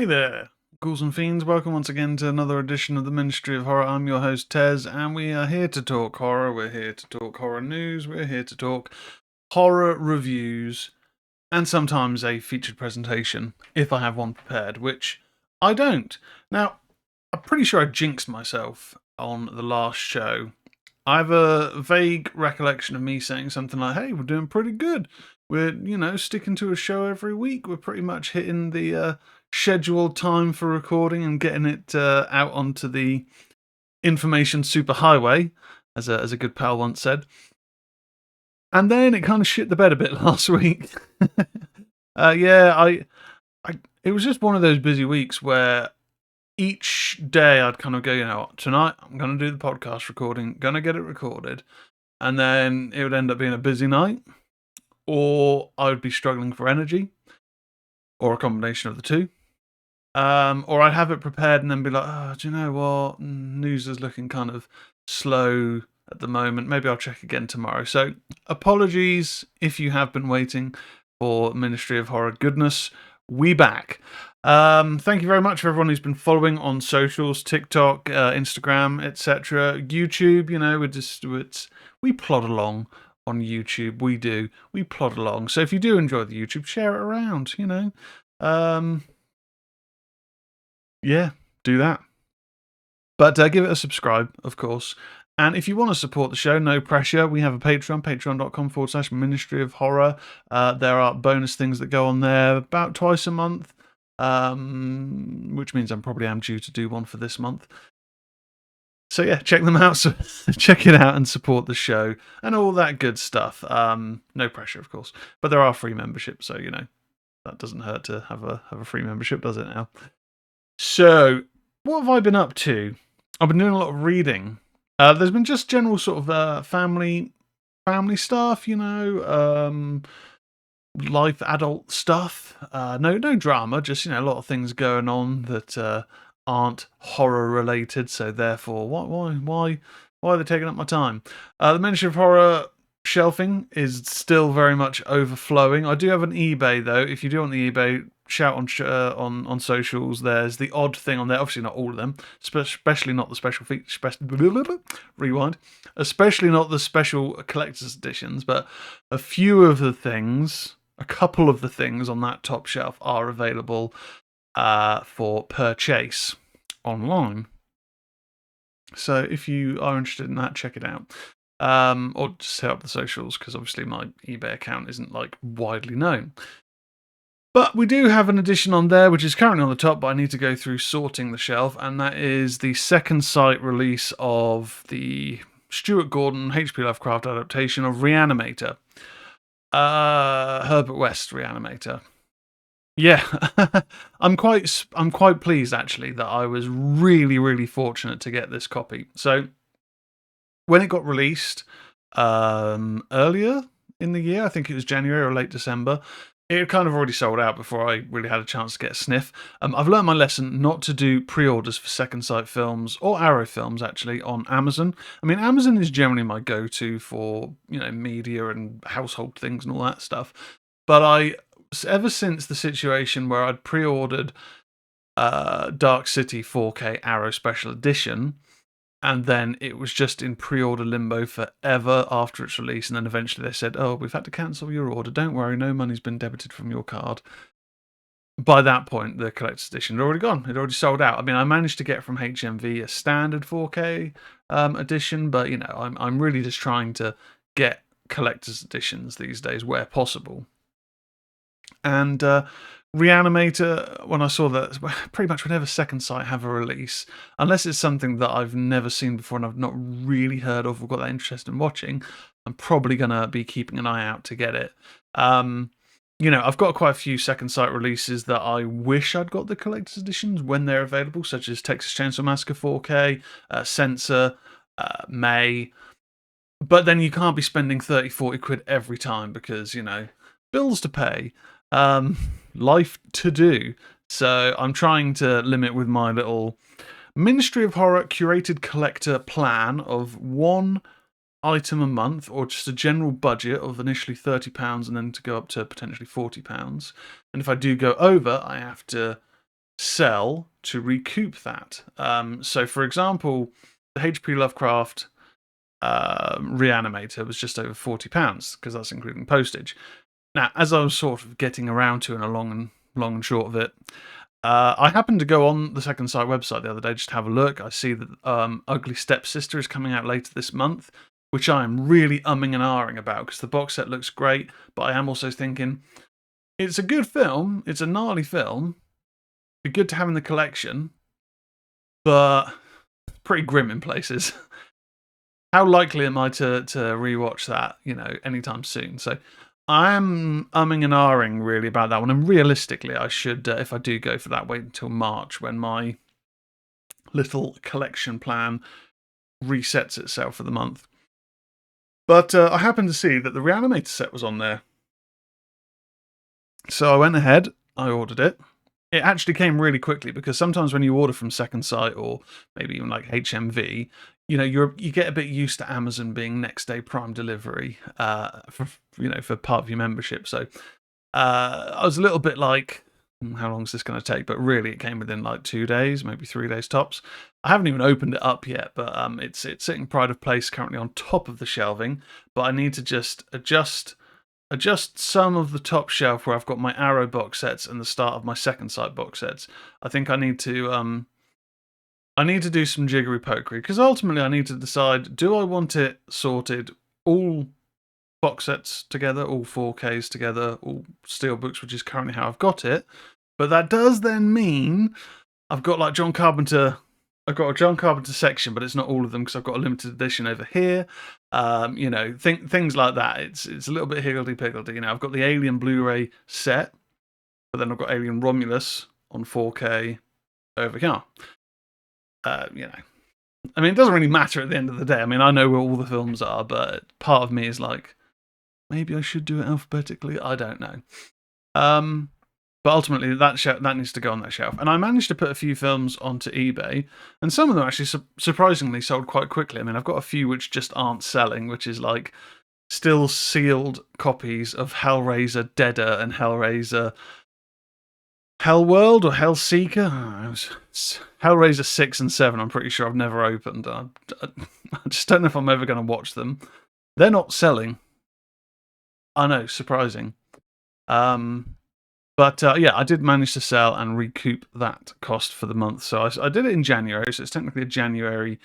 Hey there, ghouls and fiends. Welcome once again to another edition of the Ministry of Horror. I'm your host, Tezz, and we are here to talk horror. We're here to talk horror news. We're here to talk horror reviews, and sometimes a featured presentation, if I have one prepared, which I don't. Now, I'm pretty sure I jinxed myself on the last show. I have a vague recollection of me saying something like, hey, we're doing pretty good. We're, sticking to a show every week. We're pretty much hitting the scheduled time for recording and getting it out onto the information superhighway, as a good pal once said. And then it kind of shit the bed a bit last week. It was just one of those busy weeks where each day I'd kind of go, tonight I'm going to do the podcast recording, going to get it recorded. And then it would end up being a busy night, or I would be struggling for energy, or a combination of the two. Or I'd have it prepared and then be like, oh, do you know what? News is looking kind of slow at the moment. Maybe I'll check again tomorrow. So apologies if you have been waiting for Ministry of Horror goodness. We back. Thank you very much for everyone who's been following on socials, TikTok, Instagram, etc. YouTube, we plod along on YouTube. We plod along. So if you do enjoy the YouTube, share it around, yeah, do that. But give it a subscribe, of course. And if you want to support the show, no pressure. We have a Patreon, patreon.com/Ministry of Horror. There are bonus things that go on there about twice a month, which means I probably am due to do one for this month. So yeah, check them out. So check it out and support the show and all that good stuff. No pressure, of course. But there are free memberships, so that doesn't hurt to have a free membership, does it now? So, what have I been up to? I've been doing a lot of reading. There's been just general sort of family stuff, life, adult stuff. No drama, just a lot of things going on that aren't horror related. So therefore, why are they taking up my time? The Ministry of Horror shelving is still very much overflowing. I do have an eBay though. If you do want the eBay, shout on socials. There's the odd thing on there. Obviously not all of them, especially not the special rewind. Especially not the special collector's editions, but a couple of the things on that top shelf are available for purchase online. So if you are interested in that, check it out. Or just hit up the socials, because obviously my eBay account isn't widely known. But we do have an edition on there, which is currently on the top, but I need to go through sorting the shelf, and that is the second sight release of the Stuart Gordon H.P. Lovecraft adaptation of Reanimator. Herbert West Reanimator. Yeah, I'm quite pleased actually that I was really, really fortunate to get this copy. So when it got released earlier in the year, I think it was January or late December, it had kind of already sold out before I really had a chance to get a sniff. I've learned my lesson not to do pre-orders for Second Sight films, or Arrow films actually, on Amazon. I mean, Amazon is generally my go-to for, media and household things and all that stuff. But ever since the situation where I'd pre-ordered Dark City 4K Arrow Special Edition, and then it was just in pre-order limbo forever after its release, and then eventually they said, oh, we've had to cancel your order, don't worry, no money's been debited from your card. By that point, the collector's edition had already gone. It already sold out. I mean, I managed to get from HMV a standard 4K edition, but, I'm really just trying to get collector's editions these days where possible. And Reanimator, when I saw that, pretty much whenever Second Sight have a release, unless it's something that I've never seen before and I've not really heard of or got that interest in watching, I'm probably going to be keeping an eye out to get it. I've got quite a few Second Sight releases that I wish I'd got the collector's editions when they're available, such as Texas Chainsaw Massacre 4K, Censor, May. But then you can't be spending 30, 40 quid every time because, bills to pay. Life to do. So I'm trying to limit with my little Ministry of Horror curated collector plan of one item a month, or just a general budget of initially £30 and then to go up to potentially £40. And if I do go over, I have to sell to recoup that. So, for example, the H.P. Lovecraft Reanimator was just over £40 because that's including postage. Now, as I was sort of getting around to in a long and short of it, I happened to go on the Second Sight website the other day just to have a look. I see that Ugly Stepsister is coming out later this month, which I am really umming and ahhing about because the box set looks great, but I am also thinking it's a good film, it's a gnarly film, be good to have in the collection, but pretty grim in places. How likely am I to rewatch that, anytime soon? So I am umming and ahhing really about that one. And realistically, I should, if I do go for that, wait until March when my little collection plan resets itself for the month. But I happened to see that the Reanimator set was on there. So I went ahead, I ordered it. It actually came really quickly because sometimes when you order from Second Sight or maybe even like HMV, you get a bit used to Amazon being next day Prime delivery for part of your membership. So I was a little bit like, how long is this going to take? But really, it came within like 2 days, maybe 3 days tops. I haven't even opened it up yet, but it's sitting pride of place currently on top of the shelving. But I need to just adjust some of the top shelf where I've got my Arrow box sets and the start of my Second Sight box sets. I think I need to do some jiggery pokery because ultimately I need to decide: do I want it sorted all box sets together, all 4Ks together, all steelbooks, which is currently how I've got it. But that does then mean I've got like John Carpenter. I've got a John Carpenter section, but it's not all of them because I've got a limited edition over here. Things like that. It's a little bit higgledy-piggledy. I've got the Alien Blu-ray set, but then I've got Alien Romulus on 4K over here. I mean, it doesn't really matter at the end of the day. I mean, I know where all the films are, but part of me is like, maybe I should do it alphabetically. I don't know. But ultimately, that needs to go on that shelf. And I managed to put a few films onto eBay, and some of them actually surprisingly sold quite quickly. I mean, I've got a few which just aren't selling, which is like still sealed copies of Hellraiser Deader and Hellraiser Hellworld or Hellseeker. Hellraiser 6 and 7, I'm pretty sure I've never opened. I just don't know if I'm ever going to watch them. They're not selling. I know, surprising. But yeah, I did manage to sell and recoup that cost for the month. So I did it in January, so it's technically a January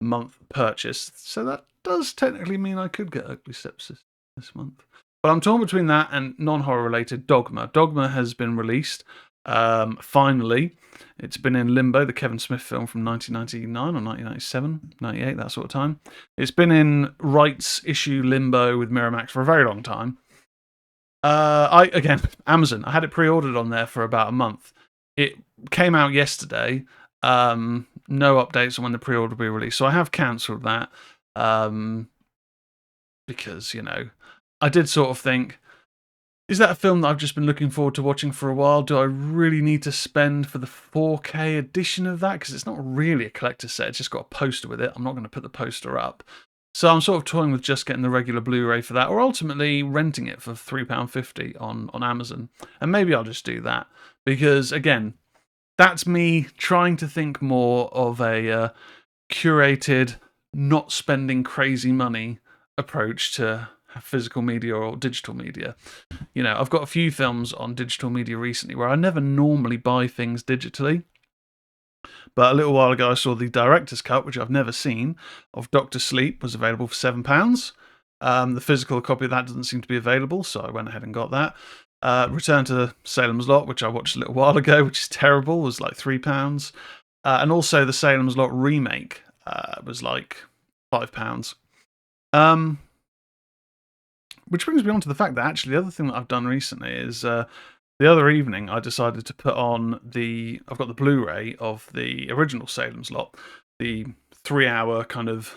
month purchase. So that does technically mean I could get Ugly Stepsister this month. But I'm torn between that and non-horror related Dogma. Dogma has been released. Finally, it's been in limbo, the Kevin Smith film from 1999 or 1997, 98, that sort of time. It's been in rights issue limbo with Miramax for a very long time. Amazon. I had it pre-ordered on there for about a month. It came out yesterday. No updates on when the pre-order will be released, so I have cancelled that. Because I did sort of think, is that a film that I've just been looking forward to watching for a while? Do I really need to spend for the 4K edition of that? Because it's not really a collector's set. It's just got a poster with it. I'm not going to put the poster up. So I'm sort of toying with just getting the regular Blu-ray for that, or ultimately renting it for £3.50 on Amazon. And maybe I'll just do that. Because, again, that's me trying to think more of a curated, not spending crazy money approach to physical media or digital media. I've got a few films on digital media recently where I never normally buy things digitally. But a little while ago, I saw the director's cut, which I've never seen, of Doctor Sleep was available for £7. The physical copy of that doesn't seem to be available, so I went ahead and got that. Return to Salem's Lot, which I watched a little while ago, which is terrible, was like £3. And also the Salem's Lot remake was like £5. Which brings me on to the fact that actually the other thing that I've done recently is the other evening I decided to put on I've got the Blu-ray of the original Salem's Lot, the 3-hour kind of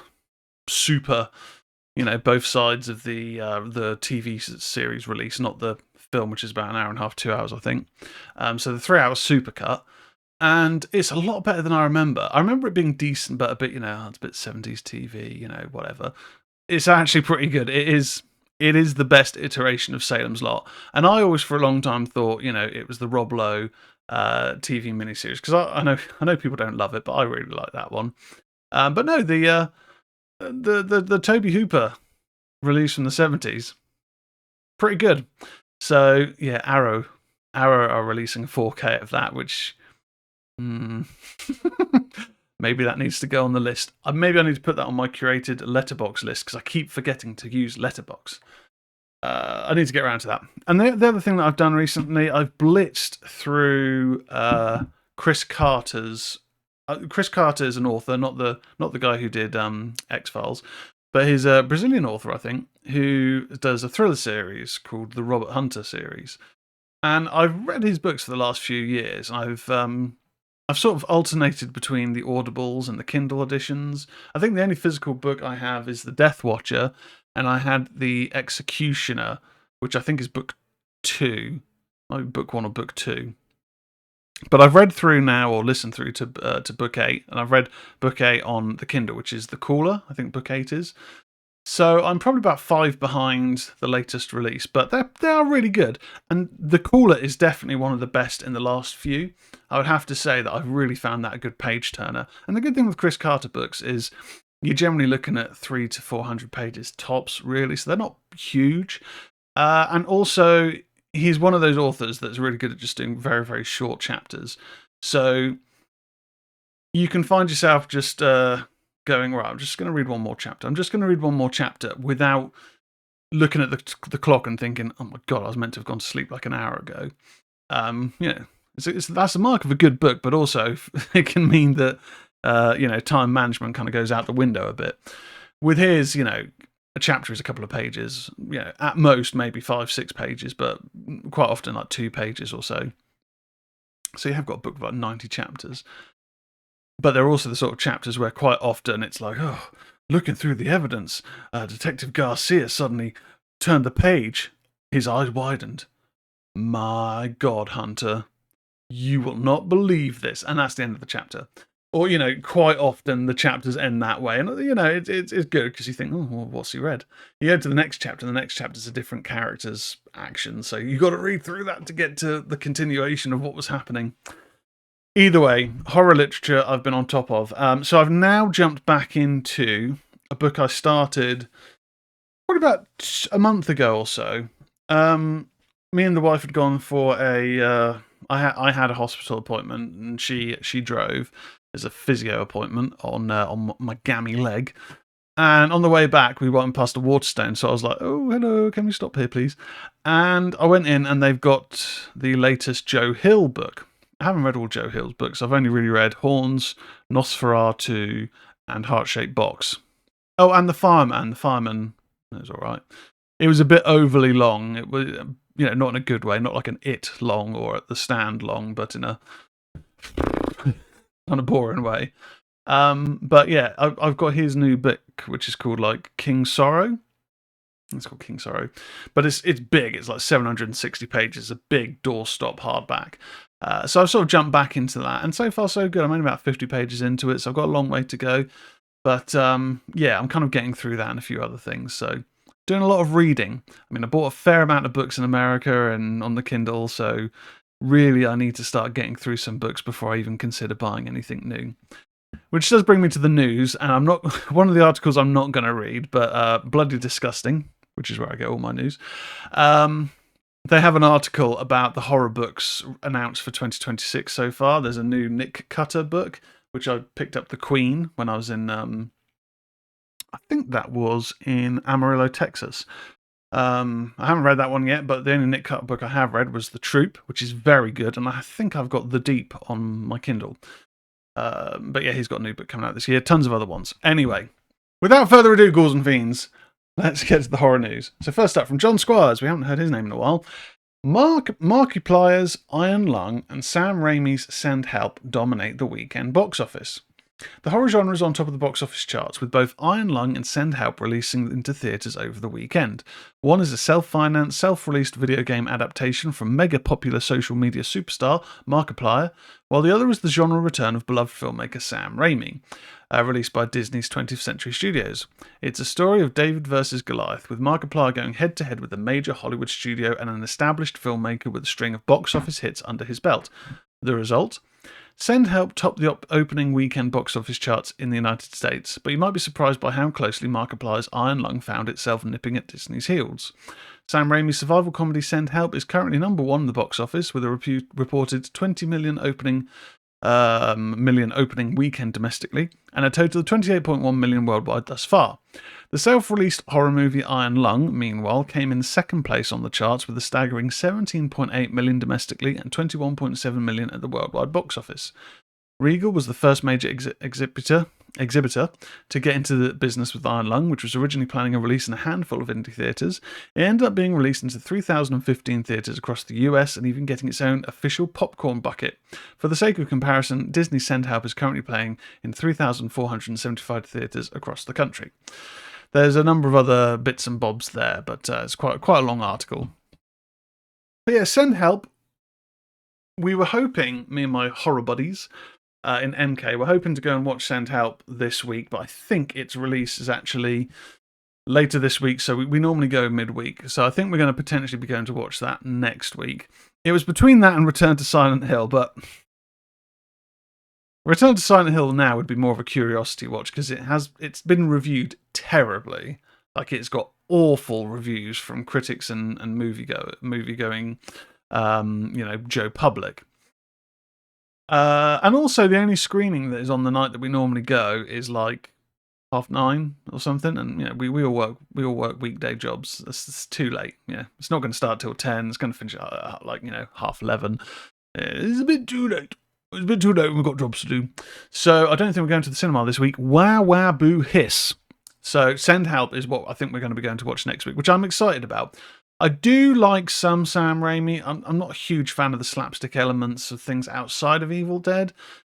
super, both sides of the TV series release, not the film, which is about an hour and a half, 2 hours, I think. So the 3-hour supercut. And it's a lot better than I remember. I remember it being decent, but a bit, it's a bit 70s TV, whatever. It's actually pretty good. It is the best iteration of Salem's Lot. And I always, for a long time, thought, it was the Rob Lowe TV miniseries, because I know people don't love it, but I really like that one. But no, the Toby Hooper release from the 70s, pretty good. So yeah, Arrow are releasing a 4K of that, which maybe that needs to go on the list. Maybe I need to put that on my curated Letterboxd list, because I keep forgetting to use Letterboxd. I need to get around to that. And the other thing that I've done recently, I've blitzed through Chris Carter's. Chris Carter is an author, not the guy who did X-Files, but he's a Brazilian author, I think, who does a thriller series called the Robert Hunter series. And I've read his books for the last few years. I've sort of alternated between the Audibles and the Kindle editions. I think the only physical book I have is The Death Watcher, and I had The Executioner, which I think is book 2, maybe book 1 or book 2. But I've read through now, or listened through to book 8, and I've read book 8 on the Kindle, which is The Caller, I think book 8 is. So I'm probably about 5 behind the latest release, but they are really good. And The Caller is definitely one of the best in the last few. I would have to say that I've really found that a good page turner. And the good thing with Chris Carter books is you're generally looking at 300 to 400 pages tops, really, so they're not huge. And also, he's one of those authors that's really good at just doing very, very short chapters. So you can find yourself just going, right, I'm just going to read one more chapter. I'm just going to read one more chapter without looking at the clock and thinking, oh my God, I was meant to have gone to sleep like an hour ago. That's a mark of a good book, but also it can mean that time management kind of goes out the window a bit. With his, a chapter is a couple of pages, at most maybe 5-6 pages, but quite often like 2 pages or so. So you have got a book of like 90 chapters. But there are also the sort of chapters where quite often it's like, oh, looking through the evidence, Detective Garcia suddenly turned the page. His eyes widened. My God, Hunter, you will not believe this. And that's the end of the chapter. Or, quite often the chapters end that way. And, it's good because you think, oh, well, what's he read? You go to the next chapter, and the next chapter's a different character's action. So you've got to read through that to get to the continuation of what was happening. Either way, horror literature I've been on top of. So I've now jumped back into a book I started probably about a month ago or so. Me and the wife had gone for I had a hospital appointment, and she drove. There's a physio appointment on my gammy leg. And on the way back, we went past a Waterstone, so I was like, oh, hello, can we stop here, please? And I went in, and they've got the latest Joe Hill book. I haven't read all Joe Hill's books. I've only really read Horns, Nosferatu, and Heart-Shaped Box. Oh, and The Fireman. The Fireman was all right. It was a bit overly long. It was, not in a good way, not like an It long or at The Stand long, but in a kind of boring way. But yeah, I've got his new book, which is called like King Sorrow. It's called King Sorrow, but it's big. It's like 760 pages, a big doorstop hardback. So I've sort of jumped back into that, and so far so good. I'm only about 50 pages into it, so I've got a long way to go. But yeah, I'm kind of getting through that and a few other things. So doing a lot of reading. I mean, I bought a fair amount of books in America and on the Kindle, so really I need to start getting through some books before I even consider buying anything new. Which does bring me to the news, and I'm not one of the articles I'm not going to read, but Bloody Disgusting, which is where I get all my news. They have an article about the horror books announced for 2026 so far. There's a new Nick Cutter book, which I picked up, The Queen, when I was in, I think that was in Amarillo, Texas. I haven't read that one yet, but the only Nick Cutter book I have read was The Troop, which is very good, and I think I've got The Deep on my Kindle. But yeah, he's got a new book coming out this year. Tons of other ones. Anyway, without further ado, ghouls and fiends, let's get to the horror news. So first up, from John Squires, we haven't heard his name in a while. Markiplier's Iron Lung and Sam Raimi's Send Help dominate the weekend box office. The horror genre is on top of the box office charts, with both Iron Lung and Send Help releasing into theatres over the weekend. One is a self-financed, self-released video game adaptation from mega-popular social media superstar Markiplier, while the other is the genre return of beloved filmmaker Sam Raimi, released by Disney's 20th Century Studios. It's a story of David versus Goliath, with Markiplier going head-to-head with a major Hollywood studio and an established filmmaker with a string of box office hits under his belt. The result? Send Help topped the opening weekend box office charts in the United States, but you might be surprised by how closely Markiplier's Iron Lung found itself nipping at Disney's heels. Sam Raimi's survival comedy Send Help is currently number one in the box office, with a reported 20 million opening weekend domestically, and a total of 28.1 million worldwide thus far. The self-released horror movie Iron Lung, meanwhile, came in second place on the charts with a staggering 17.8 million domestically and 21.7 million at the worldwide box office. Regal was the first major exhibitor to get into the business with Iron Lung, which was originally planning a release in a handful of indie theatres. It ended up being released into 3,015 theatres across the US and even getting its own official popcorn bucket. For the sake of comparison, Disney's Send Help is currently playing in 3,475 theatres across the country. There's a number of other bits and bobs there, but it's quite a long article. But yeah, Send Help. We were hoping, me and my horror buddies in MK, we're hoping to go and watch Send Help this week, but I think its release is actually later this week, so we normally go midweek. So I think we're going to potentially be going to watch that next week. It was between that and Return to Silent Hill, but Return to Silent Hill now would be more of a curiosity watch because it's been reviewed terribly. Like, it's got awful reviews from critics and movie-going Joe Public. And also the only screening that is on the night that we normally go is like 9:30 or something, and we all work weekday jobs. It's too late. Yeah, it's not going to start till 10. It's going to finish at 11:30. It's a bit too late. It's a bit too late. We've got jobs to do. So I don't think we're going to the cinema this week. Wow, boo, hiss. So Send Help is what I think we're going to be going to watch next week, which I'm excited about. I do like some Sam Raimi. I'm not a huge fan of the slapstick elements of things outside of Evil Dead.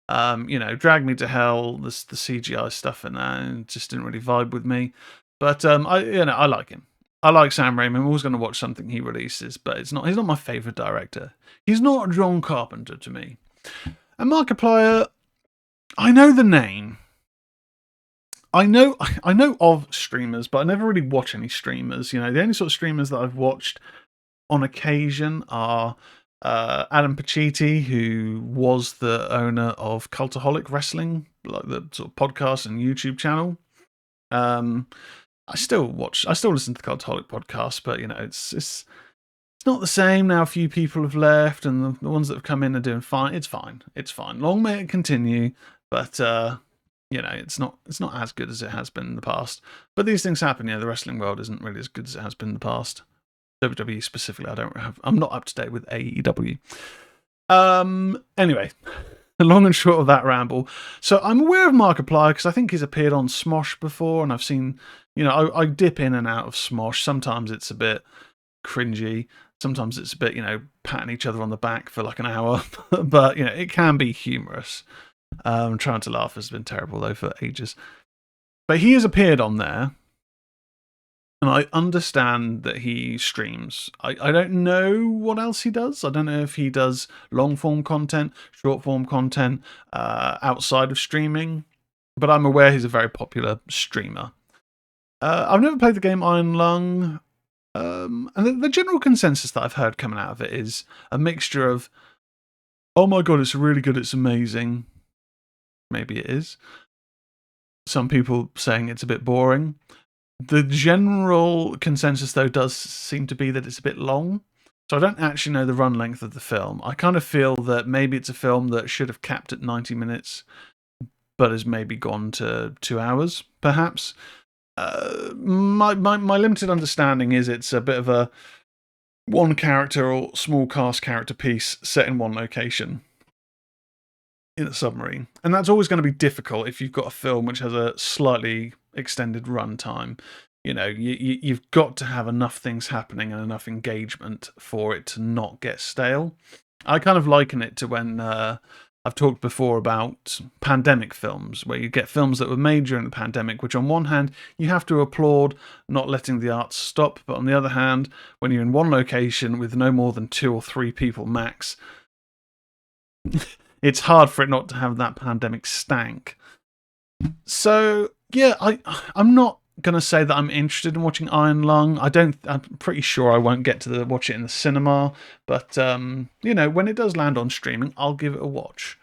Drag Me to Hell, the CGI stuff in that just didn't really vibe with me. But I like him. I like Sam Raimi. I'm always going to watch something he releases, but he's not my favourite director. He's not John Carpenter to me. And Markiplier, I know the name. I know of streamers, but I never really watch any streamers. The only sort of streamers that I've watched on occasion are Adam Pacitti, who was the owner of Cultaholic Wrestling, like the sort of podcast and YouTube channel. I still listen to the Cultaholic podcast, but it's not the same now. A few people have left, and the ones that have come in are doing fine. It's fine. Long may it continue, but it's not as good as it has been in the past. But these things happen. The wrestling world isn't really as good as it has been in the past. WWE specifically, I'm not up to date with AEW. Anyway, the long and short of that ramble. So I'm aware of Markiplier because I think he's appeared on Smosh before, and I've seen, I dip in and out of Smosh. Sometimes it's a bit cringy. Sometimes it's a bit, patting each other on the back for like an hour. But, it can be humorous. Trying to laugh has been terrible, though, for ages. But he has appeared on there. And I understand that he streams. I don't know what else he does. I don't know if he does long-form content, short-form content, outside of streaming. But I'm aware he's a very popular streamer. I've never played the game Iron Lung. And the general consensus that I've heard coming out of it is a mixture of, oh my god, it's really good, it's amazing. Maybe it is. Some people saying it's a bit boring. The general consensus, though, does seem to be that it's a bit long. So I don't actually know the run length of the film. I kind of feel that maybe it's a film that should have capped at 90 minutes, but has maybe gone to 2 hours, perhaps. My limited understanding is it's a bit of a one character or small cast character piece set in one location in a submarine. And that's always going to be difficult if you've got a film which has a slightly extended run time. You've got to have enough things happening and enough engagement for it to not get stale. I kind of liken it to when I've talked before about pandemic films, where you get films that were made during the pandemic, which on one hand, you have to applaud not letting the arts stop, but on the other hand, when you're in one location with no more than 2 or 3 people max, it's hard for it not to have that pandemic stank. So, yeah, I'm not gonna say that I'm interested in watching Iron Lung. I'm pretty sure I won't get to watch it in the cinema, but you know, when it does land on streaming, I'll give it a watch.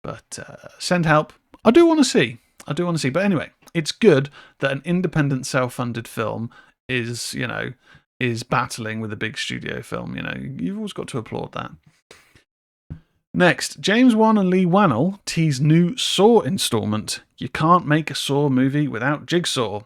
But send help. I do want to see. But anyway, it's good that an independent, self-funded film is, you know, is battling with a big studio film. You know, you've always got to applaud that. Next, James Wan and Lee Wannell tease new Saw installment. You can't make a Saw movie without Jigsaw.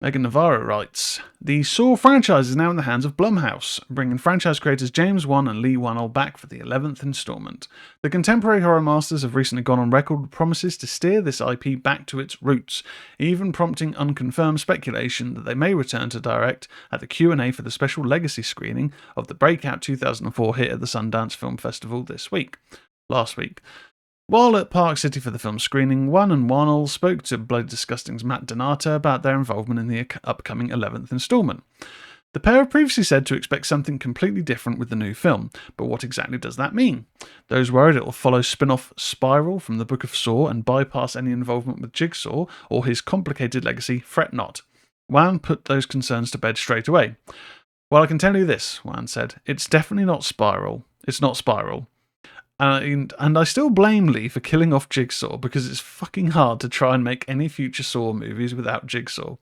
Megan Navarro writes, the Saw franchise is now in the hands of Blumhouse, bringing franchise creators James Wan and Lee Wannell back for the 11th installment. The contemporary horror masters have recently gone on record with promises to steer this IP back to its roots, even prompting unconfirmed speculation that they may return to direct at the Q&A for the special legacy screening of the breakout 2004 hit at the Sundance Film Festival last week. While at Park City for the film screening, Wan and Wannell spoke to Bloody Disgusting's Matt Donata about their involvement in the upcoming 11th instalment. The pair have previously said to expect something completely different with the new film, but what exactly does that mean? Those worried it will follow spin-off Spiral from the Book of Saw and bypass any involvement with Jigsaw or his complicated legacy, fret not. Wan put those concerns to bed straight away. Well, I can tell you this, Wan said, it's definitely not Spiral. It's not Spiral. And I still blame Lee for killing off Jigsaw because it's fucking hard to try and make any future Saw movies without Jigsaw.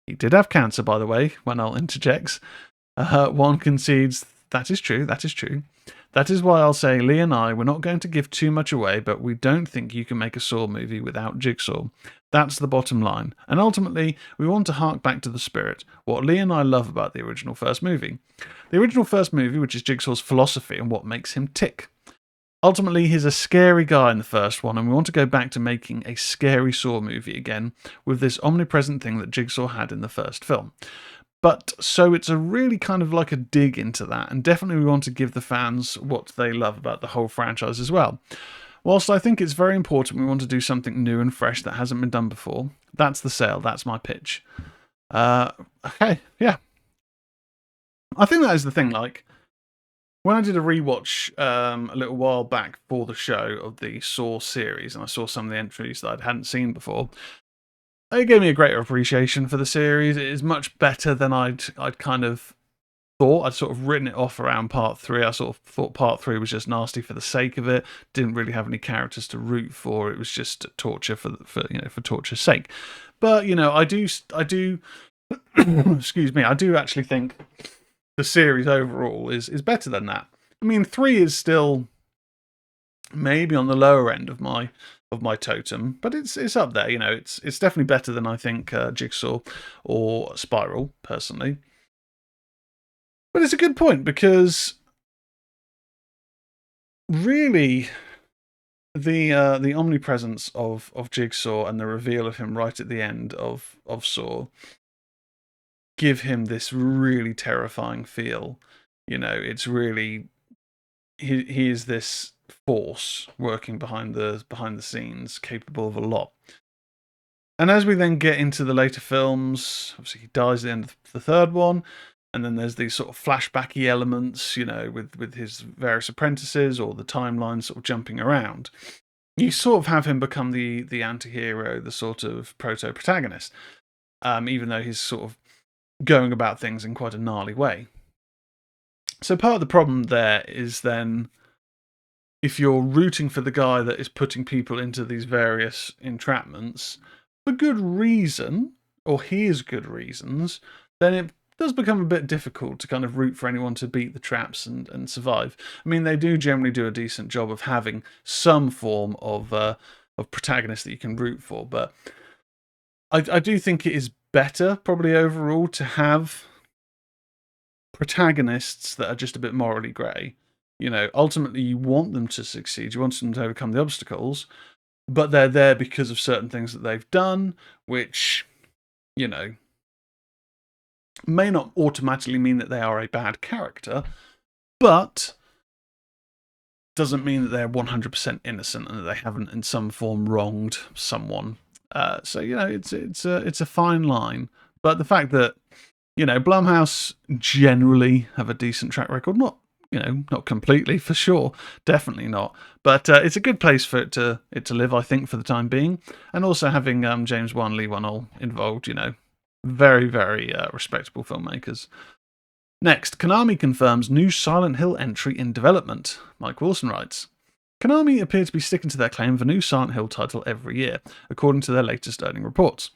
He did have cancer, by the way, Wannell interjects. One concedes, that is true. That is why I'll say Lee and I, we're not going to give too much away, but we don't think you can make a Saw movie without Jigsaw. That's the bottom line. And ultimately, we want to hark back to the spirit, what Lee and I love about the original first movie. The original first movie, which is Jigsaw's philosophy and what makes him tick. Ultimately, he's a scary guy in the first one, and we want to go back to making a scary Saw movie again with this omnipresent thing that Jigsaw had in the first film. But so it's a really kind of like a dig into that, and definitely we want to give the fans what they love about the whole franchise as well. Whilst I think it's very important we want to do something new and fresh that hasn't been done before, that's the sale, that's my pitch. Okay, yeah. I think that is the thing, like, when I did a rewatch a little while back for the show of the Saw series, and I saw some of the entries that I hadn't seen before, it gave me a greater appreciation for the series. It is much better than I'd kind of thought. I'd sort of written it off around part 3. I sort of thought part 3 was just nasty for the sake of it. Didn't really have any characters to root for. It was just torture for torture's sake. But you know, I do excuse me. I do actually think the series overall is better than that. I mean, 3 is still maybe on the lower end of my totem, but it's up there. You know, it's definitely better than I think Jigsaw or Spiral personally. But it's a good point because really the omnipresence of Jigsaw and the reveal of him right at the end of Saw give him this really terrifying feel. You know, it's really he is this force working behind the scenes, capable of a lot. And as we then get into the later films, obviously he dies at the end of the third one, and then there's these sort of flashbacky elements, you know, with his various apprentices or the timeline sort of jumping around. You sort of have him become the anti-hero, the sort of proto-protagonist, even though he's sort of going about things in quite a gnarly way. So part of the problem there is then if you're rooting for the guy that is putting people into these various entrapments for good reason, or his good reasons, then it does become a bit difficult to kind of root for anyone to beat the traps and survive. I mean, they do generally do a decent job of having some form of protagonist that you can root for, but I do think it is better, probably overall, to have protagonists that are just a bit morally grey. You know, ultimately you want them to succeed, you want them to overcome the obstacles, but they're there because of certain things that they've done, which, you know, may not automatically mean that they are a bad character, but doesn't mean that they're 100% innocent and that they haven't in some form wronged someone. So, you know, it's a fine line. But the fact that, you know, Blumhouse generally have a decent track record, not completely for sure, definitely not. But it's a good place for it to live, I think, for the time being. And also having James Wan, Lee Wannell involved, you know, Very, very respectable filmmakers. Next, Konami confirms new Silent Hill entry in development. Mike Wilson writes, Konami appear to be sticking to their claim of a new Silent Hill title every year, according to their latest earnings reports.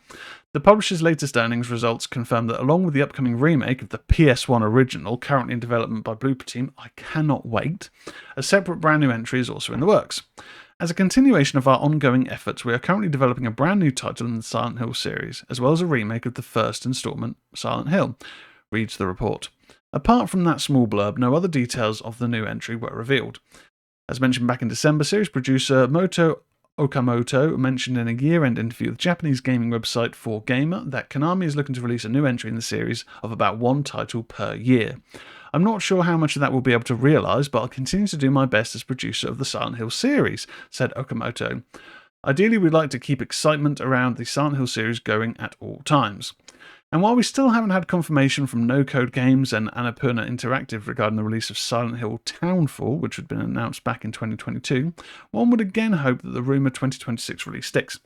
The publisher's latest earnings results confirm that along with the upcoming remake of the PS1 original, currently in development by Blooper Team, I cannot wait, a separate brand new entry is also in the works. As a continuation of our ongoing efforts, we are currently developing a brand new title in the Silent Hill series, as well as a remake of the first installment, Silent Hill, reads the report. Apart from that small blurb, no other details of the new entry were revealed. As mentioned back in December, series producer Moto Okamoto mentioned in a year-end interview with Japanese gaming website 4Gamer that Konami is looking to release a new entry in the series of about one title per year. I'm not sure how much of that we'll be able to realise, but I'll continue to do my best as producer of the Silent Hill series, said Okamoto. Ideally, we'd like to keep excitement around the Silent Hill series going at all times. And while we still haven't had confirmation from No Code Games and Annapurna Interactive regarding the release of Silent Hill Townfall, which had been announced back in 2022, one would again hope that the rumoured 2026 release sticks.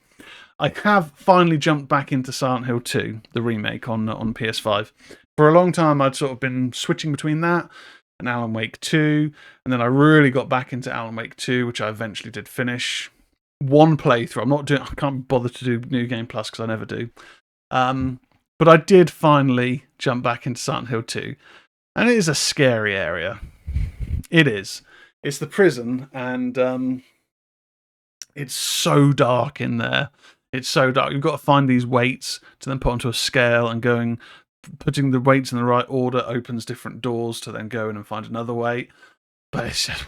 I have finally jumped back into Silent Hill 2, the remake on PS5. For a long time, I'd sort of been switching between that and Alan Wake 2, and then I really got back into Alan Wake 2, which I eventually did finish. One playthrough. I can't bother to do New Game Plus because I never do. But I did finally jump back into Silent Hill 2, and it is a scary area. It is. It's the prison, and it's so dark in there. It's so dark. You've got to find these weights to then put onto a scale, and putting the weights in the right order opens different doors to then go in and find another weight. But it's just...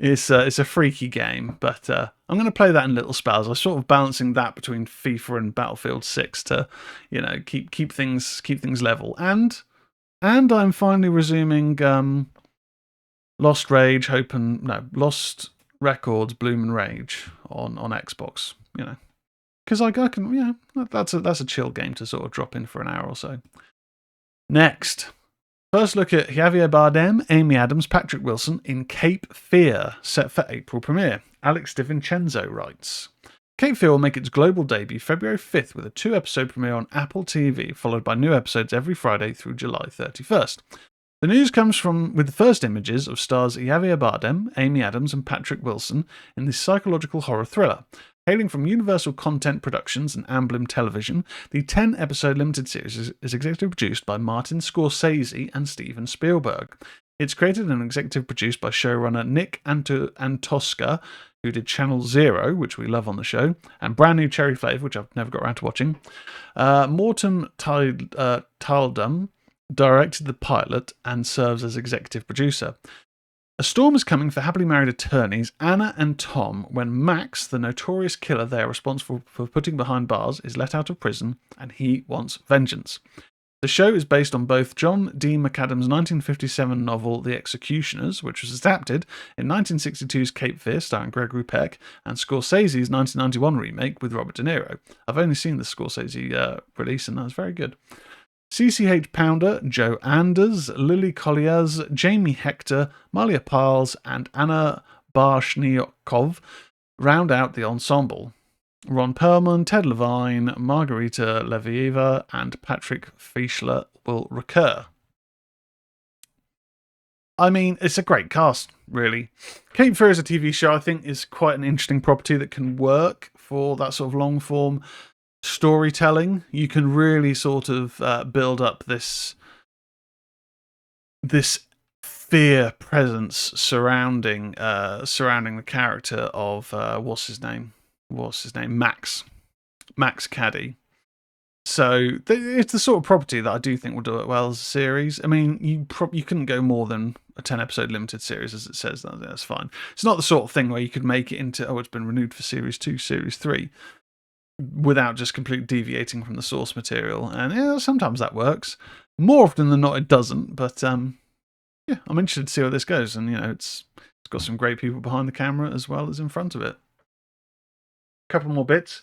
It's a freaky game, but I'm going to play that in little spells. I'm sort of balancing that between FIFA and Battlefield 6 to, keep things level. And I'm finally resuming Lost Records Bloom and Rage on Xbox. Because I can, that's a chill game to sort of drop in for an hour or so. Next. First look at Javier Bardem, Amy Adams, Patrick Wilson in Cape Fear, set for April premiere. Alex DiVincenzo writes, Cape Fear will make its global debut February 5th with a 2-episode premiere on Apple TV, followed by new episodes every Friday through July 31st. The news comes with the first images of stars Javier Bardem, Amy Adams and Patrick Wilson in this psychological horror thriller. Hailing from Universal Content Productions and Amblin Television, the 10-episode limited series is executive produced by Martin Scorsese and Steven Spielberg. It's created and executive produced by showrunner Nick Antosca, who did Channel Zero, which we love on the show, and Brand New Cherry Flavour, which I've never got around to watching. Mortem Taldum directed the pilot and serves as executive producer. A storm is coming for happily married attorneys Anna and Tom when Max, the notorious killer they are responsible for putting behind bars, is let out of prison and he wants vengeance. The show is based on both John D. McAdams' 1957 novel The Executioners, which was adapted in 1962's Cape Fear starring Gregory Peck, and Scorsese's 1991 remake with Robert De Niro. I've only seen the Scorsese release and that was very good. CCH Pounder, Joe Anders, Lily Colliers, Jamie Hector, Malia Piles, and Anna Barshniakov round out the ensemble. Ron Perlman, Ted Levine, Margarita Levieva, and Patrick Fischler will recur. I mean, it's a great cast, really. Cape Fear as a TV show, I think, is quite an interesting property that can work for that sort of long-form storytelling. You can really sort of build up this fear presence surrounding the character of what's his name, Max Caddy. So it's the sort of property that I do think will do it well as a series. I mean, you couldn't go more than a 10-episode limited series, as it says. That's fine. It's not the sort of thing where you could make it into, it's been renewed for series 2, series 3. Without just completely deviating from the source material. And sometimes that works. More often than not, it doesn't. But I'm interested to see where this goes. And, it's got some great people behind the camera as well as in front of it. A couple more bits.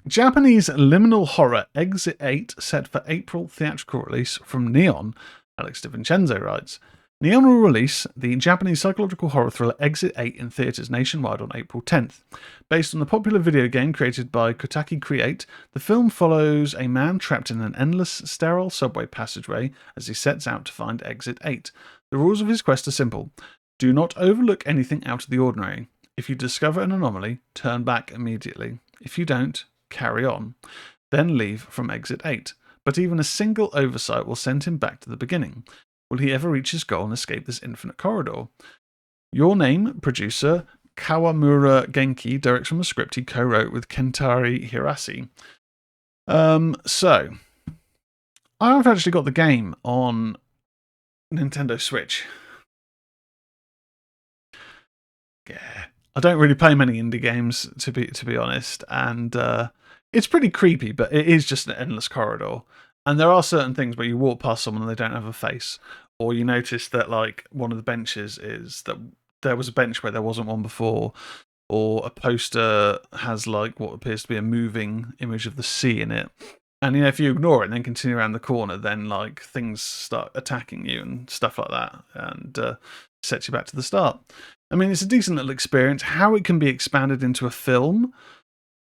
Japanese liminal horror Exit 8 set for April theatrical release from Neon, Alex DiVincenzo writes. Neon will release the Japanese psychological horror thriller Exit 8 in theatres nationwide on April 10th. Based on the popular video game created by Kotaki Create, the film follows a man trapped in an endless, sterile subway passageway as he sets out to find Exit 8. The rules of his quest are simple. Do not overlook anything out of the ordinary. If you discover an anomaly, turn back immediately. If you don't, carry on. Then leave from Exit 8. But even a single oversight will send him back to the beginning. Will he ever reach his goal and escape this infinite corridor? Your Name producer Kawamura Genki directs from a script he co-wrote with Kentari Hirase. So, I've actually got the game on Nintendo Switch. Yeah, I don't really play many indie games to be honest, and it's pretty creepy, but it is just an endless corridor. And there are certain things where you walk past someone and they don't have a face, or you notice that like one of the benches is that there was a bench where there wasn't one before, or a poster has like what appears to be a moving image of the sea in it. And if you ignore it and then continue around the corner, then like things start attacking you and stuff like that, and sets you back to the start. I mean, it's a decent little experience. How it can be expanded into a film,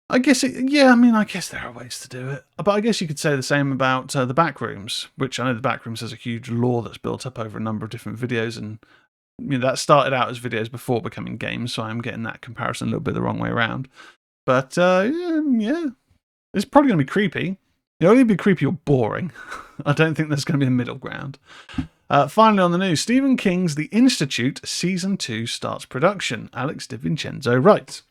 I guess I guess there are ways to do it. But I guess you could say the same about the Backrooms, which I know the Backrooms has a huge lore that's built up over a number of different videos, and that started out as videos before becoming games, so I'm getting that comparison a little bit the wrong way around. But yeah, it's probably going to be creepy. It'll either be creepy or boring. I don't think there's going to be a middle ground. Finally on the news, Stephen King's The Institute Season 2 starts production. Alex DiVincenzo writes,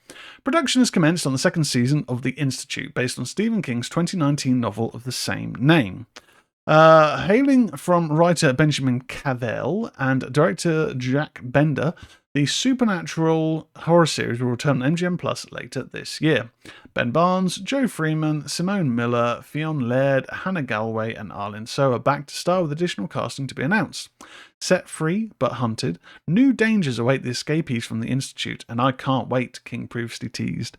production has commenced on the second season of The Institute, based on Stephen King's 2019 novel of the same name. Hailing from writer Benjamin Cavell and director Jack Bender, the supernatural horror series will return on MGM Plus later this year. Ben Barnes, Joe Freeman, Simone Miller, Fionn Laird, Hannah Galway, and Arlen So are back to star with additional casting to be announced. Set free but hunted, new dangers await the escapees from the Institute, and I can't wait, King previously teased.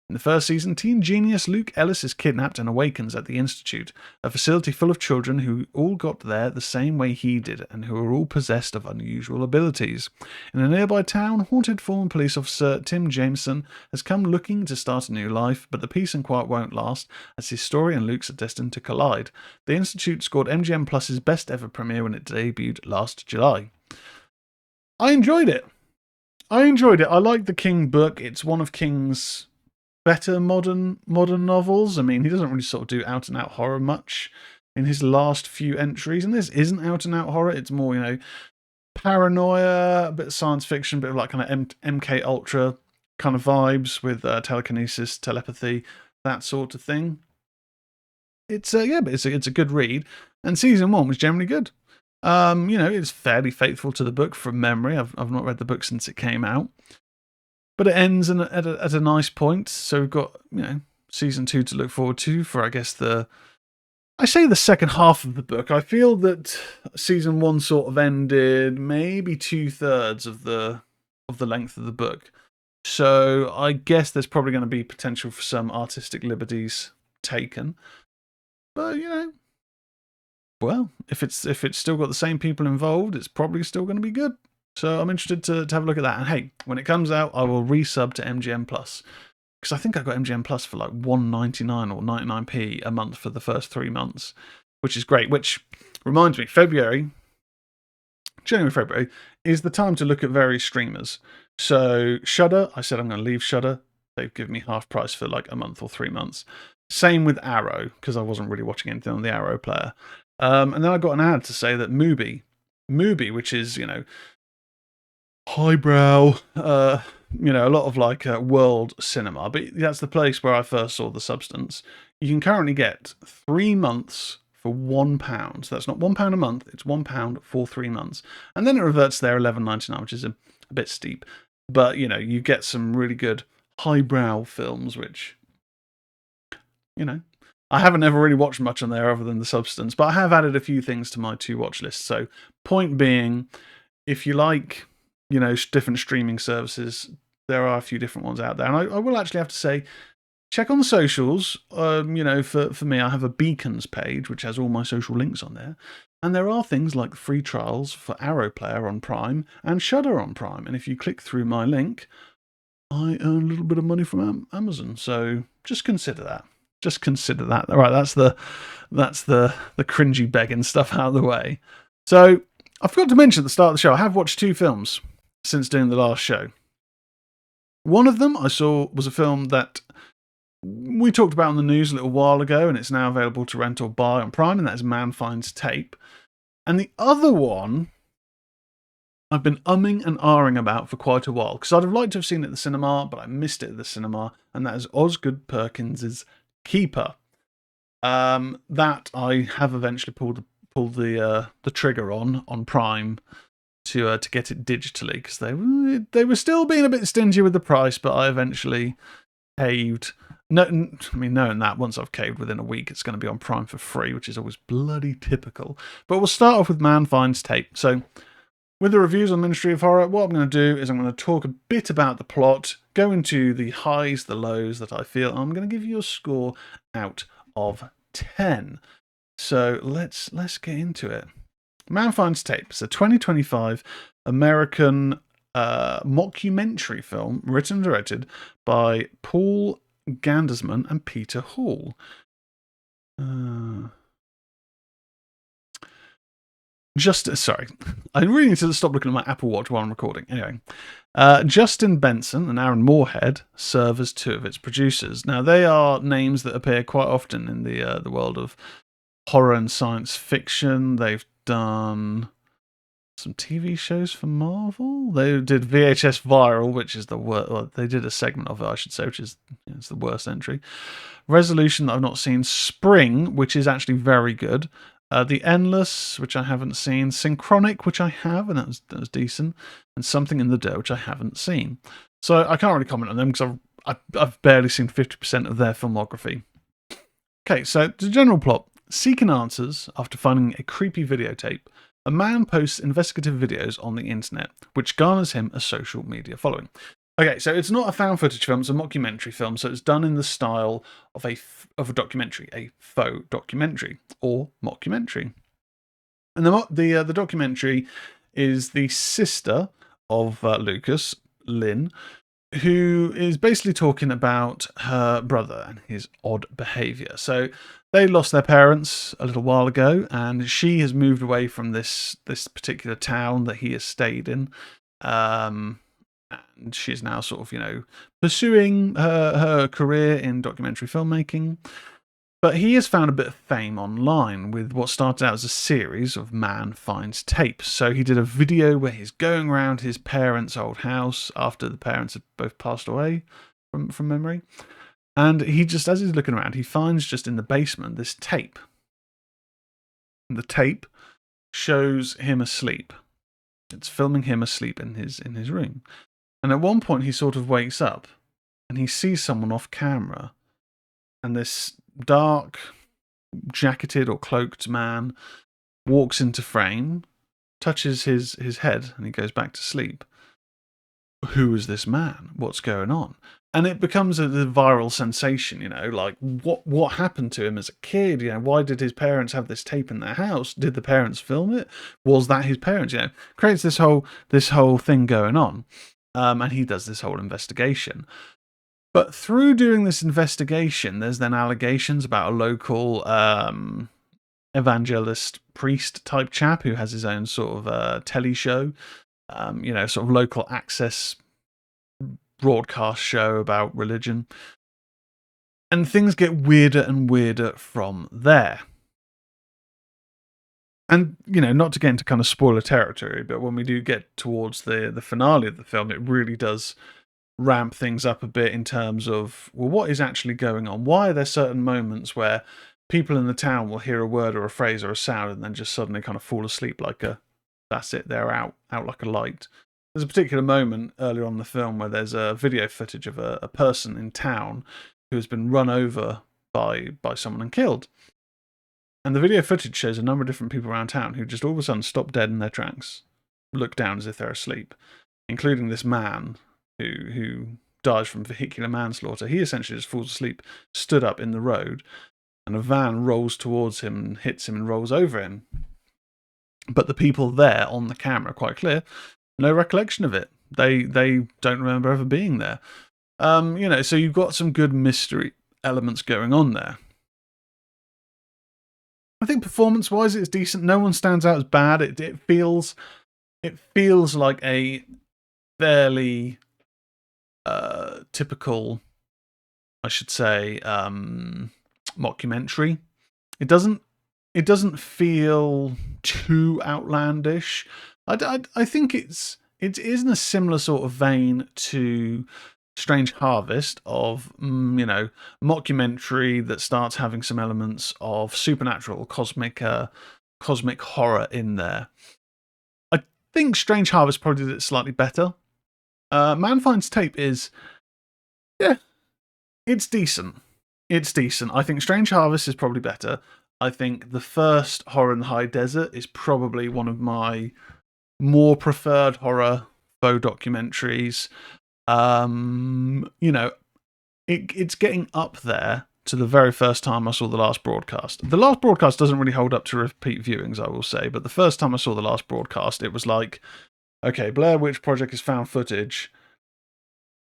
In the first season, teen genius Luke Ellis is kidnapped and awakens at the Institute, a facility full of children who all got there the same way he did and who are all possessed of unusual abilities. In a nearby town, haunted former police officer Tim Jameson has come looking to start a new life, but the peace and quiet won't last as his story and Luke's are destined to collide. The Institute scored MGM Plus's best ever premiere when it debuted last July. I enjoyed it. I like the King book. It's one of King's better modern novels. I mean, he doesn't really sort of do out and out horror much in his last few entries, and this isn't out and out horror. It's more, paranoia, a bit of science fiction, a bit of like kind of MK Ultra kind of vibes with telekinesis, telepathy, that sort of thing. It's but it's a good read, and season 1 was generally good. It's fairly faithful to the book from memory. I've not read the book since it came out. But it ends at a nice point, so we've got, season 2 to look forward to for, I guess, the second half of the book. I feel that season 1 sort of ended maybe 2/3 of the length of the book. So I guess there's probably going to be potential for some artistic liberties taken. But, well, if it's still got the same people involved, it's probably still going to be good. So I'm interested to have a look at that. And hey, when it comes out, I will resub to MGM Plus. Because I think I got MGM Plus for like $1.99 or 99p a month for the first 3 months, which is great. Which reminds me, January, February is the time to look at various streamers. So Shudder, I said I'm going to leave Shudder. They've given me half price for like a month or 3 months. Same with Arrow, because I wasn't really watching anything on the Arrow player. And then I got an ad to say that Mubi, which is, highbrow, a lot of like world cinema, but that's the place where I first saw The Substance. You can currently get 3 months for £1. So that's not £1 a month, it's £1 for 3 months. And then it reverts to their $11.99, which is a bit steep. But, you get some really good highbrow films, which, I haven't ever really watched much on there other than The Substance, but I have added a few things to my to-watch list. So, point being, if you like, different streaming services, there are a few different ones out there. And I will actually have to say, check on the socials. For me, I have a Beacons page, which has all my social links on there. And there are things like free trials for Arrow Player on Prime and Shudder on Prime. And if you click through my link, I earn a little bit of money from Amazon. So just consider that. Just consider that. All right, that's the cringy begging stuff out of the way. So I forgot to mention at the start of the show, I have watched 2 films since doing the last show. One of them I saw was a film that we talked about on the news a little while ago, and it's now available to rent or buy on Prime, and that is Man Finds Tape. And the other one I've been umming and ahhing about for quite a while, because I'd have liked to have seen it at the cinema, but I missed it at the cinema, and that is Osgood Perkins's Keeper. That I have eventually pulled the trigger on Prime to get it digitally, because they were still being a bit stingy with the price, but I eventually caved. No, I mean, knowing that once I've caved within a week, it's going to be on Prime for free, which is always bloody typical. But we'll start off with Man Finds Tape. So, with the reviews on Ministry of Horror, what I'm going to do is I'm going to talk a bit about the plot, go into the highs, the lows that I feel, and I'm going to give you a score out of 10. So let's get into it. Man Finds Tape. It's a 2025 American mockumentary film written and directed by Paul Gandersman and Peter Hall. Sorry, I really need to stop looking at my Apple Watch while I'm recording. Anyway, Justin Benson and Aaron Moorhead serve as 2 of its producers. Now, they are names that appear quite often in the world of horror and science fiction. They've done some TV shows for Marvel. They did VHS Viral, which is the worst. Well, they did a segment of it, I should say, which is it's the worst entry. Resolution that I've not seen. Spring, which is actually very good. The Endless, which I haven't seen. Synchronic, which I have, and that was decent. And Something in the Dirt, which I haven't seen. So I can't really comment on them because I've barely seen 50% of their filmography. Okay, so the general plot. Seeking answers after finding a creepy videotape, a man posts investigative videos on the internet, which garners him a social media following. Okay, so it's not a found footage film, it's a mockumentary film, so it's done in the style of a documentary, a faux documentary, or mockumentary. And the documentary is the sister of Lucas, Lynn, who is basically talking about her brother and his odd behaviour. So they lost their parents a little while ago, and she has moved away from this particular town that he has stayed in. And she's now sort of, pursuing her career in documentary filmmaking. But he has found a bit of fame online with what started out as a series of Man Finds Tapes. So he did a video where he's going around his parents' old house after the parents had both passed away from memory. And he just, as he's looking around, he finds just in the basement this tape. And the tape shows him asleep. It's filming him asleep in his room. And at one point he sort of wakes up and he sees someone off camera. And this dark, jacketed or cloaked man walks into frame, touches his head, and he goes back to sleep. Who is this man? What's going on? And it becomes a viral sensation, like what happened to him as a kid? Why did his parents have this tape in their house? Did the parents film it? Was that his parents? Creates this whole thing going on. And he does this whole investigation. But through doing this investigation, there's then allegations about a local evangelist priest type chap who has his own sort of telly show, sort of local access broadcast show about religion. And things get weirder and weirder from there. And, not to get into kind of spoiler territory, but when we do get towards the finale of the film, it really does ramp things up a bit in terms of, well, what is actually going on? Why are there certain moments where people in the town will hear a word or a phrase or a sound and then just suddenly kind of fall asleep that's it, they're out like a light. There's a particular moment earlier on in the film where there's a video footage of a person in town who has been run over by someone and killed. And the video footage shows a number of different people around town who just all of a sudden stop dead in their tracks, look down as if they're asleep, including this man who dies from vehicular manslaughter. He essentially just falls asleep, stood up in the road, and a van rolls towards him and hits him and rolls over him. but the people there on the camera are quite clear, no recollection of it. They don't remember ever being there. So you've got some good mystery elements going on there. I think performance-wise, it's decent. No one stands out as bad. It feels like a fairly typical, I should say, mockumentary. It doesn't feel too outlandish. I think it is in a similar sort of vein to Strange Harvest of mockumentary that starts having some elements of supernatural cosmic horror in there. I think Strange Harvest probably did it slightly better. Man Finds Tape is, yeah, it's decent. It's decent. I think Strange Harvest is probably better. I think the first Horror in the High Desert is probably one of my more preferred horror faux documentaries. It's getting up there to the very first time I saw The Last Broadcast. The Last Broadcast doesn't really hold up to repeat viewings, I will say, but the first time I saw The Last Broadcast, it was like, okay, Blair Witch Project is found footage.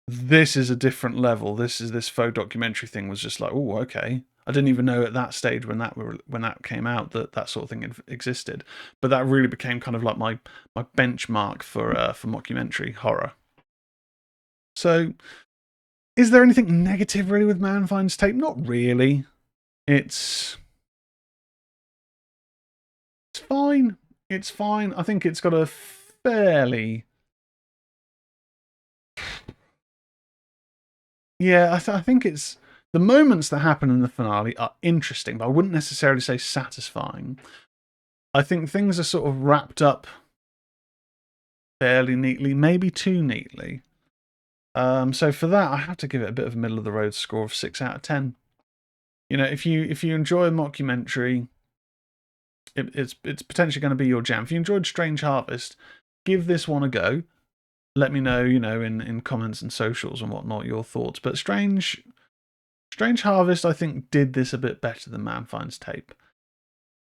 This is a different level. This faux documentary thing was just like, oh, okay. I didn't even know at that stage when that came out that sort of thing existed. But that really became kind of like my benchmark for mockumentary horror. So, is there anything negative really with Man Finds Tape? Not really. It's fine. It's fine. I think it's got a fairly... Yeah, I think it's... The moments that happen in the finale are interesting, but I wouldn't necessarily say satisfying. I think things are sort of wrapped up fairly neatly, maybe too neatly. So for that, I have to give it a bit of a middle of the road score of 6 out of 10. If you enjoy a mockumentary, it's potentially going to be your jam. If you enjoyed Strange Harvest, give this one a go. Let me know, in comments and socials and whatnot, your thoughts. But Strange Harvest, I think, did this a bit better than Man Finds Tape.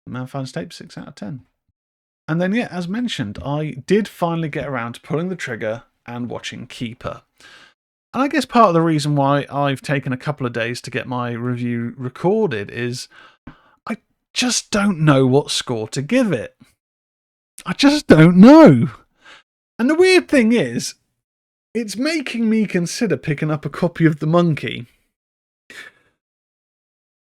Man Finds Tape, 6 out of 10. And then, yeah, as mentioned, I did finally get around to pulling the trigger and watching Keeper. And I guess part of the reason why I've taken a couple of days to get my review recorded is I just don't know what score to give it. I just don't know. And the weird thing is, it's making me consider picking up a copy of The Monkey.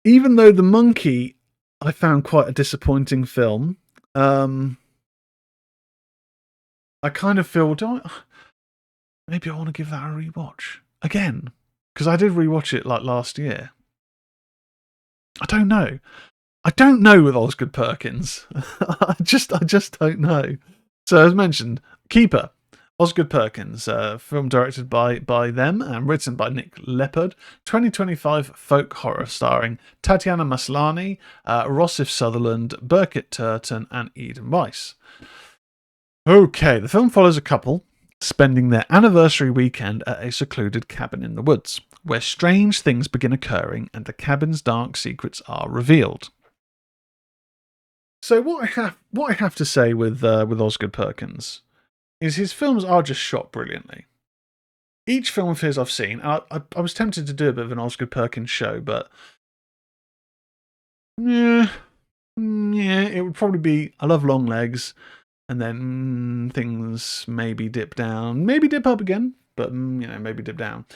Even though The Monkey, I found quite a disappointing film. I kind of feel, maybe I want to give that a rewatch again, because I did rewatch it like last year. I don't know. I don't know with Osgood Perkins. I just don't know. So as mentioned, Keeper, Osgood Perkins, film directed by them and written by Nick Leppard, 2025 folk horror starring Tatiana Maslany, Rossif Sutherland, Birgit Turton, and Eden Weiss. Okay, the film follows a couple spending their anniversary weekend at a secluded cabin in the woods, where strange things begin occurring and the cabin's dark secrets are revealed. So what I have to say with Osgood Perkins is his films are just shot brilliantly. Each film of his I've seen, I was tempted to do a bit of an Osgood Perkins show, but yeah, it would probably be I Love Long Legs, and then things maybe dip down, maybe dip up again, but maybe dip down.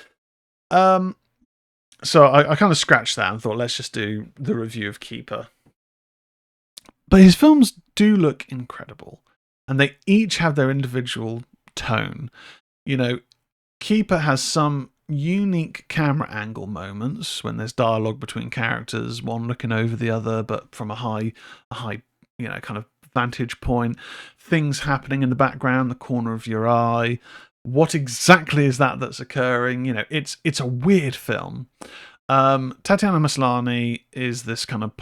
So I kind of scratched that and thought, let's just do the review of Keeper. But his films do look incredible, and they each have their individual tone. Keeper has some unique camera angle moments when there's dialogue between characters, one looking over the other, but from a high, kind of vantage point. Things happening in the background, the corner of your eye. What exactly is that's occurring? It's a weird film. Tatiana Maslany is this kind of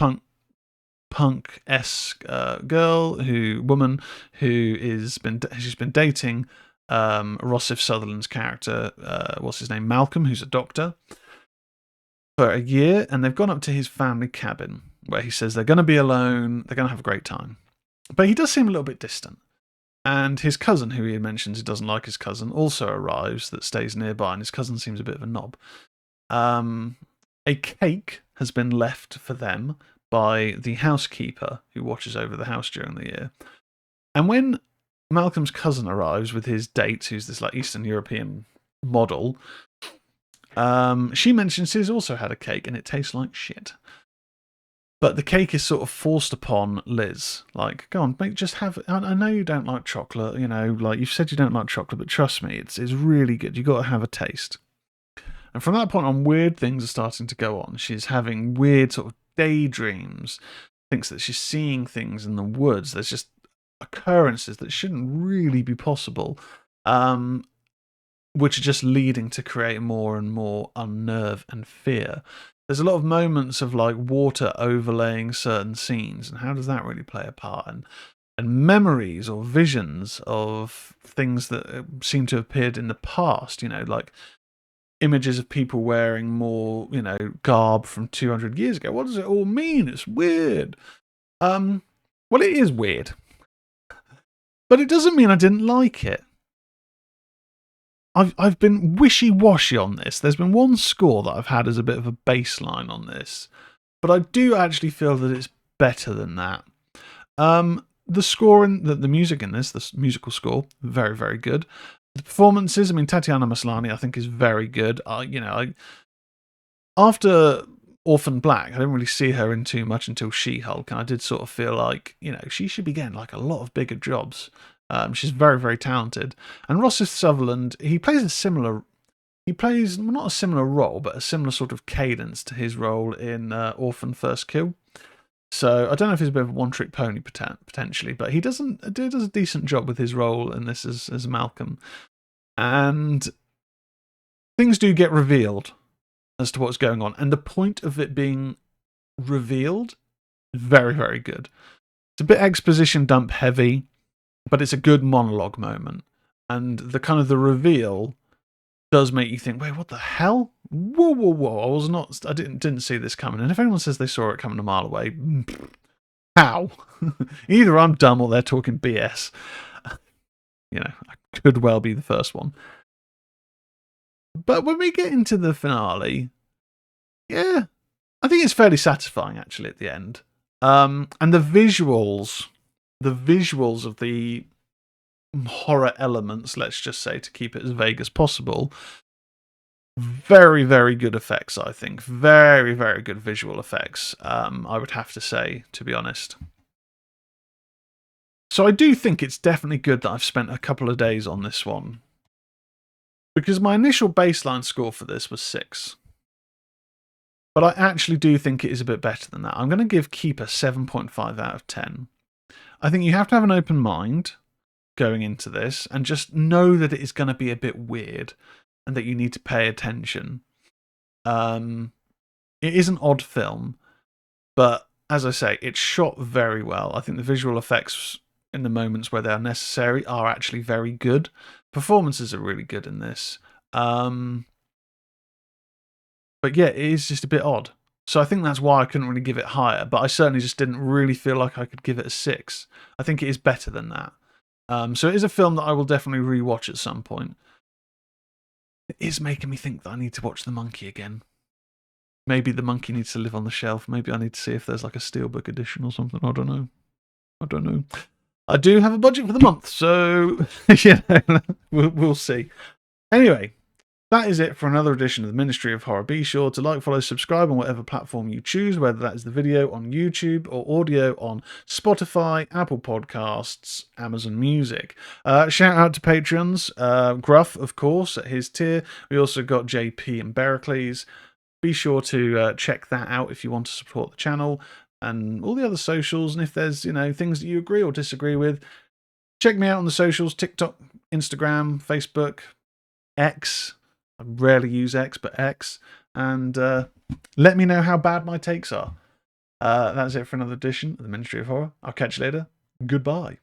punk-esque woman who she's been dating Rossif Sutherland's character, what's his name, Malcolm, who's a doctor, for a year, and they've gone up to his family cabin where he says they're going to be alone, they're going to have a great time. But he does seem a little bit distant. And his cousin, who he mentions he doesn't like his cousin, also arrives that stays nearby, and his cousin seems a bit of a knob. A cake has been left for them by the housekeeper who watches over the house during the year. And when Malcolm's cousin arrives with his date, who's this like Eastern European model, she mentions he's also had a cake and it tastes like shit. But the cake is sort of forced upon Liz. Like, go on, mate, just have it. I know you don't like chocolate, you know, like you've said you don't like chocolate, but trust me, it's really good. You've got to have a taste. And from that point on, weird things are starting to go on. She's having weird sort of daydreams, thinks that she's seeing things in the woods. There's just occurrences that shouldn't really be possible, which are just leading to create more and more unnerve and fear. There's a lot of moments of like water overlaying certain scenes, and how does that really play a part? And memories or visions of things that seem to have appeared in the past, you know, like images of people wearing more, you know, garb from 200 years ago. What does it all mean? It's weird. Well, it is weird. But it doesn't mean I didn't like it. I've been wishy-washy on this. There's been one score that I've had as a bit of a baseline on this, but I do actually feel that it's better than that. The score and the music in this, the musical score, very, very good. The performances, I mean, Tatiana Maslany, I think, is very good. After Orphan Black, I didn't really see her in too much until She-Hulk, and I did sort of feel like, you know, she should be getting like a lot of bigger jobs. She's very, very talented. And Rossith Sutherland, he plays not a similar role, but a similar sort of cadence to his role in Orphan First Kill. So I don't know if he's a bit of a one-trick pony potentially, but he does a decent job with his role in this as Malcolm. And things do get revealed as to what's going on. And the point of it being revealed is very, very good. It's a bit exposition dump heavy, but it's a good monologue moment. And the reveal does make you think, wait, what the hell? Whoa, whoa, whoa. I didn't see this coming. And if anyone says they saw it coming a mile away, how? Either I'm dumb or they're talking BS. You know, I could well be the first one. But when we get into the finale, yeah, I think it's fairly satisfying actually at the end. And the visuals of the horror elements, let's just say, to keep it as vague as possible, very, very good effects, I think. Very, very good visual effects, I would have to say, to be honest. So I do think it's definitely good that I've spent a couple of days on this one, because my initial baseline score for this was 6. But I actually do think it is a bit better than that. I'm going to give Keeper 7.5 out of 10. I think you have to have an open mind going into this and just know that it is going to be a bit weird and that you need to pay attention. It is an odd film, but as I say, it's shot very well. I think the visual effects in the moments where they are necessary are actually very good. Performances are really good in this. But yeah, it is just a bit odd. So I think that's why I couldn't really give it higher, but I certainly just didn't really feel like I could give it a 6. I think it is better than that. So it is a film that I will definitely rewatch at some point. It is making me think that I need to watch The Monkey again. Maybe The Monkey needs to live on the shelf. Maybe I need to see if there's like a Steelbook edition or something. I don't know. I do have a budget for the month, so yeah, we'll see. Anyway, that is it for another edition of the Ministry of Horror. Be sure to like, follow, subscribe on whatever platform you choose, whether that is the video on YouTube or audio on Spotify, Apple Podcasts, Amazon Music. Shout out to Patreons. Gruff, of course, at his tier. We also got JP and Bericles. Be sure to check that out if you want to support the channel and all the other socials. And if there's, you know, things that you agree or disagree with, check me out on the socials: TikTok, Instagram, Facebook, X. I rarely use X, but X. And let me know how bad my takes are. That's it for another edition of the Ministry of Horror. I'll catch you later. Goodbye.